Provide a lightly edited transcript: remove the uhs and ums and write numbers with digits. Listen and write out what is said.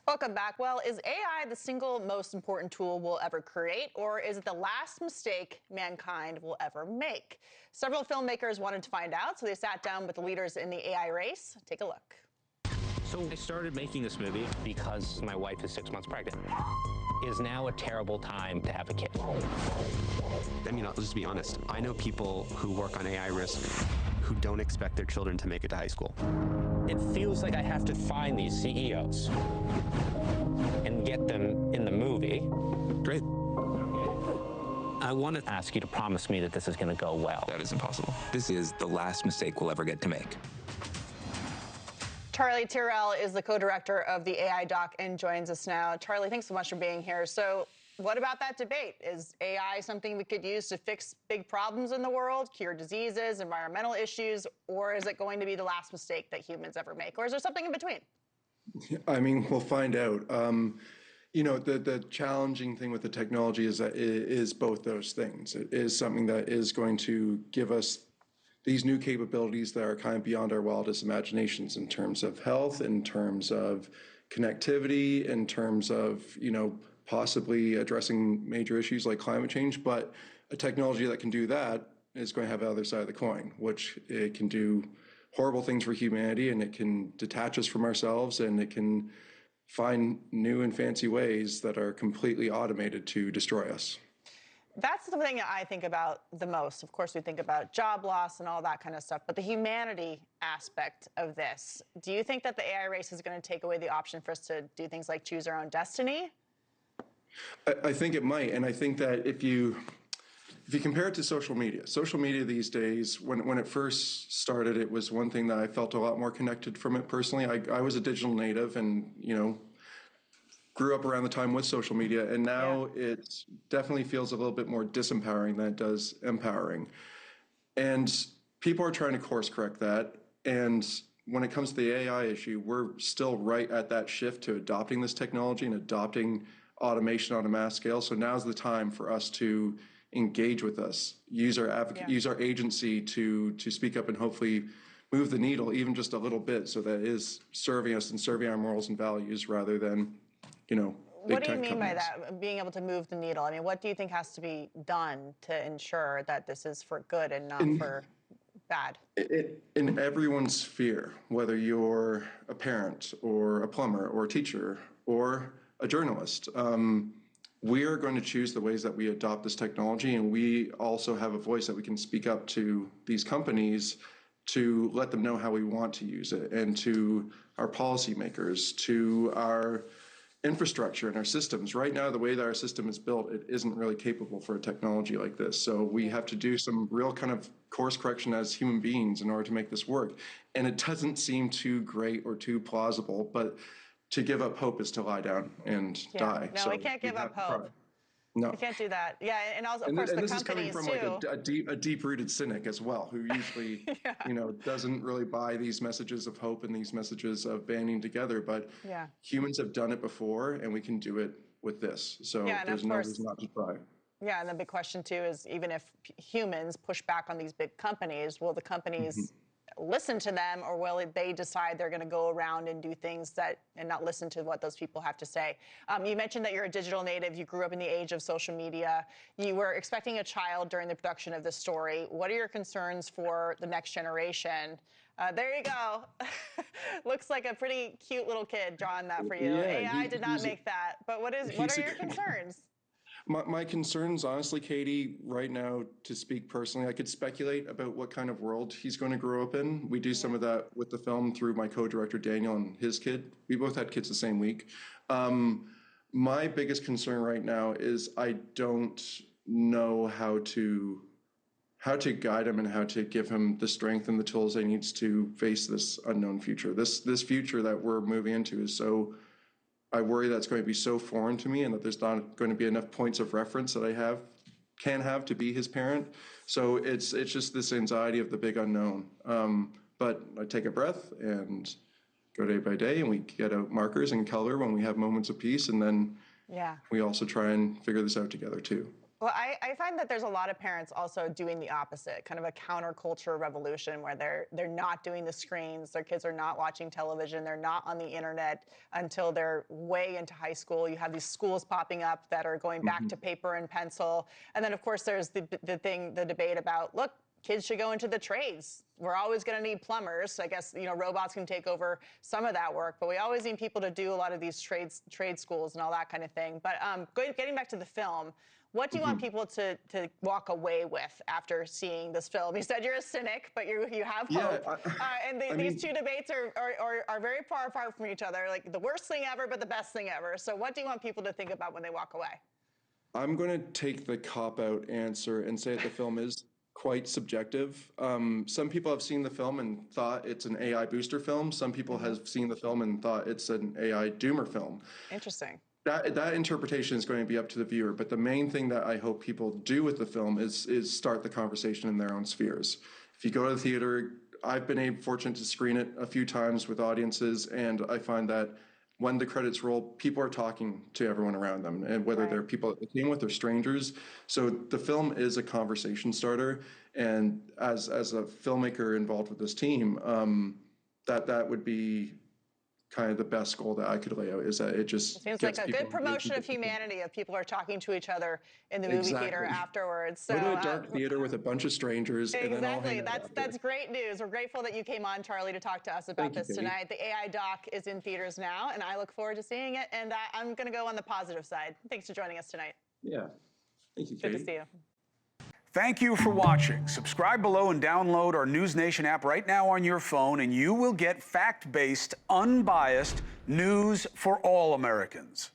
Welcome back. Well, is AI the single most important tool we'll ever create, or is it the last mistake mankind will ever make? Several filmmakers wanted to find out, so they sat down with the leaders in the AI race. Take a look. So I started making this movie because my wife is 6 months pregnant. Is now a terrible time to have a kid. I mean, I'll just be honest. I know people who work on AI risk who don't expect their children to make it to high school. It feels like I have to find these CEOs and get them in the movie. Great. I want to ask you to promise me that this is going to go well. That is impossible. This is the last mistake we'll ever get to make. Charlie Tyrell is the co-director of the AI doc and joins us now. Charlie, thanks so much for being here. So what about that debate? Is AI something we could use to fix big problems in the world, cure diseases, environmental issues, or is it going to be the last mistake that humans ever make? Or is there something in between? I mean, we'll find out. You know, the challenging thing with the technology is that it is both those things. It is something that is going to give us these new capabilities that are kind of beyond our wildest imaginations in terms of health, in terms of connectivity, in terms of, you know, possibly addressing major issues like climate change. But a technology that can do that is going to have the other side of the coin, which it can do horrible things for humanity, and it can detach us from ourselves, and it can find new and fancy ways that are completely automated to destroy us. That's the thing that I think about the most. Of course, we think about job loss and all that kind of stuff, but the humanity aspect of this, do you think that the AI race is going to take away the option for us to do things like choose our own destiny? I think it might, and I think that if you compare it to social media these days, when it first started, it was one thing that I felt a lot more connected from it personally. I was a digital native, and you know, grew up around the time with social media, and now it definitely feels a little bit more disempowering than it does empowering. And people are trying to course correct that. And when it comes to the AI issue, we're still right at that shift to adopting this technology and adopting automation on a mass scale. So now's the time for us to engage with us, use our agency to speak up and hopefully move the needle even just a little bit, so that it is serving us and serving our morals and values rather than, you know, what do you mean by that, being able to move the needle? I mean, what do you think has to be done to ensure that this is for good and not for bad? In everyone's sphere, whether you're a parent or a plumber or a teacher or a journalist, we are going to choose the ways that we adopt this technology, and we also have a voice that we can speak up to these companies to let them know how we want to use it, and to our policymakers, to our infrastructure and our systems. Right now, the way that our system is built, it isn't really capable for a technology like this. So we have to do some real kind of course correction as human beings in order to make this work. And it doesn't seem too great or too plausible, but to give up hope is to lie down and die. No, we can't give up hope. No, we can't do that. Yeah, and also, of course, and the this is coming companies from too. like a deep-rooted cynic as well, who usually, you know, doesn't really buy these messages of hope and these messages of banding together. But humans have done it before, and we can do it with this. So there's no reason not to try. Yeah, and the big question too is, even if humans push back on these big companies, will the companies listen to them, or will they decide they're going to go around and do things that and not listen to what those people have to say? You mentioned that you're a digital native. You grew up in the age of social media. You were expecting a child during the production of this story. What are your concerns for the next generation? There you go. Looks like a pretty cute little kid drawing that for you. Yeah, AI did not make that. But what are your concerns? My concerns, honestly, Katie, right now, to speak personally, I could speculate about what kind of world he's going to grow up in. We do some of that with the film through my co-director, Daniel, and his kid. We both had kids the same week. My biggest concern right now is I don't know how to guide him and how to give him the strength and the tools he needs to face this unknown future. This future that we're moving into is so... I worry that's going to be so foreign to me, and that there's not going to be enough points of reference that I can have to be his parent. So it's just this anxiety of the big unknown. But I take a breath and go day by day, and we get out markers and color when we have moments of peace, and then we also try and figure this out together too. Well, I find that there's a lot of parents also doing the opposite, kind of a counterculture revolution where they're not doing the screens, their kids are not watching television, they're not on the internet until they're way into high school. You have these schools popping up that are going back to paper and pencil. And then, of course, there's the debate about, look, kids should go into the trades. We're always going to need plumbers. So I guess, you know, robots can take over some of that work, but we always need people to do a lot of these trade schools and all that kind of thing. But getting back to the film, what do you want people to walk away with after seeing this film? You said you're a cynic, but you have hope. And these two debates are very far apart from each other, like the worst thing ever, but the best thing ever. So what do you want people to think about when they walk away? I'm going to take the cop-out answer and say that the film is quite subjective. Some people have seen the film and thought it's an AI booster film. Some people have seen the film and thought it's an AI doomer film. Interesting. That interpretation is going to be up to the viewer, but the main thing that I hope people do with the film is start the conversation in their own spheres. If you go to the theater, I've been fortunate to screen it a few times with audiences, and I find that when the credits roll, people are talking to everyone around them, and whether they're people that they came with or strangers. So the film is a conversation starter, and as a filmmaker involved with this team, that would be kind of the best goal that I could lay out, is that it just seems like a good promotion of humanity if people are talking to each other in the movie theater afterwards. So, go to a dark theater with a bunch of strangers. Exactly. And then all hang out That's great news. We're grateful that you came on, Charlie, to talk to us about this tonight. The AI doc is in theaters now, and I look forward to seeing it. And I'm going to go on the positive side. Thanks for joining us tonight. Yeah. Thank you, Katie. Good to see you. Thank you for watching. Subscribe below and download our NewsNation app right now on your phone, and you will get fact-based, unbiased news for all Americans.